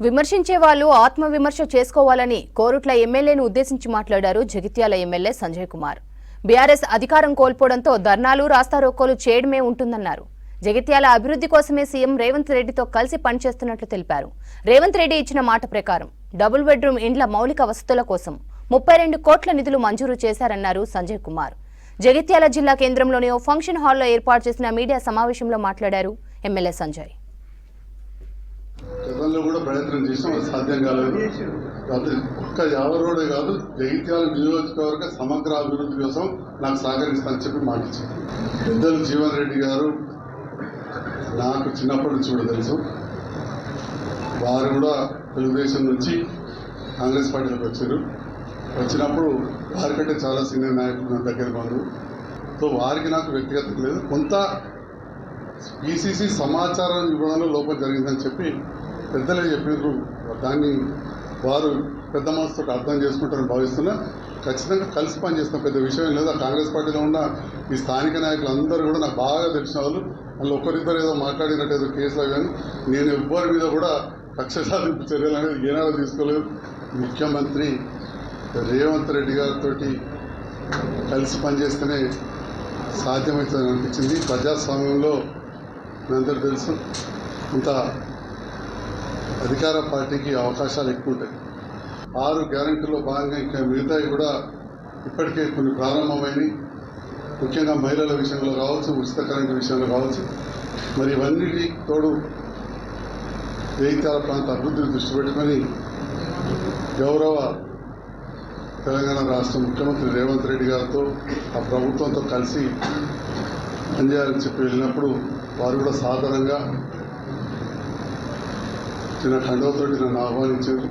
విమర్శించే వాళ్ళు ఆత్మవిమర్శ చేసుకోవాలని కోరుట్ల ఎమ్మెల్యేను ఉద్దేశించి మాట్లాడారు జగిత్యాల ఎమ్మెల్యే సంజయ్ కుమార్. బీఆర్ఎస్ అధికారం కోల్పోవడంతో ధర్నాలు రాస్తారోకోలు చేయడమే ఉంటుందన్నారు. జగిత్యాల అభివృద్ధి కోసమే సీఎం రేవంత్ రెడ్డితో కలిసి పనిచేస్తున్నట్లు తెలిపారు. రేవంత్ రెడ్డి ఇచ్చిన మాట ప్రకారం డబుల్ బెడ్రూమ్ ఇండ్ల మౌలిక వసతుల కోసం 32 కోట్ల నిధులు మంజూరు చేశారన్నారు సంజయ్ కుమార్. జగిత్యాల జిల్లా కేంద్రంలోని ఓ ఫంక్షన్ హాల్లో ఏర్పాటు చేసిన మీడియా సమావేశంలో మాట్లాడారు ఎమ్మెల్యే సంజయ్. గతంలో కూడా ప్రయత్నం చేసాం, అది సాధ్యం కాలేదు. అది ఒక్క యావరోడే కాదు, జగిత్యాల నియోజకవర్గ సమగ్ర అభివృద్ధి కోసం నాకు సహకరిస్తానని చెప్పి మాటిచ్చాను. పెద్దలు జీవన్ రెడ్డి గారు నాకు చిన్నప్పటి నుంచి కూడా తెలుసు. వారు కూడా తెలుగుదేశం నుంచి కాంగ్రెస్ పార్టీలోకి వచ్చారు. వచ్చినప్పుడు వారికంటే చాలా సీనియర్ నాయకులు నా దగ్గర బంధువు. సో వారికి నాకు వ్యక్తిగతం లేదు, కొంత ఈసీసీ సమాచారం ఇవ్వడంలో లోపం జరిగిందని చెప్పి పెద్దలే చెప్పినారు. దాన్ని వారు పెద్ద మనసుతో అర్థం చేసుకుంటారని భావిస్తున్నా. ఖచ్చితంగా కలిసి పనిచేస్తాం, పెద్ద విషయం లేదు. ఆ కాంగ్రెస్ పార్టీలో ఉన్న ఈ స్థానిక నాయకులు అందరూ కూడా నాకు బాగా తెలిసిన వాళ్ళు. వాళ్ళు ఒకరిద్దరు ఏదో మాట్లాడినట్టు ఏదో కేసులు కానీ నేను ఎవ్వరి మీద కూడా కక్ష సాధింపు చర్యలు అనేది ఏనాడో తీసుకోలేదు. ముఖ్యమంత్రి రేవంత్ రెడ్డి గారితో కలిసి పనిచేస్తేనే సాధ్యమవుతుందని అనిపించింది. ప్రజాస్వామ్యంలో మనందరూ తెలుసు, ఇంత అధికార పార్టీకి అవకాశాలు ఎక్కువ ఉంటాయి. 6 గ్యారెంటీలో భాగంగా ఇంకా మిగతాయి కూడా ఇప్పటికే కొన్ని ప్రారంభమైనవి. ముఖ్యంగా మహిళల విషయంలో కావచ్చు, ఉచిత కరెంటు విషయంలో కావచ్చు. మరి ఇవన్నిటి తోడు జగిత్యాల ప్రాంత అభివృద్ధిని దృష్టి పెట్టుకొని గౌరవ తెలంగాణ రాష్ట్ర ముఖ్యమంత్రి రేవంత్ రెడ్డి గారితో ఆ ప్రభుత్వంతో కలిసి పనిచేయాలని చెప్పి వెళ్ళినప్పుడు వారు కూడా సాధారణంగా చిన్న ఖండవతోటి నన్ను ఆహ్వానించారు.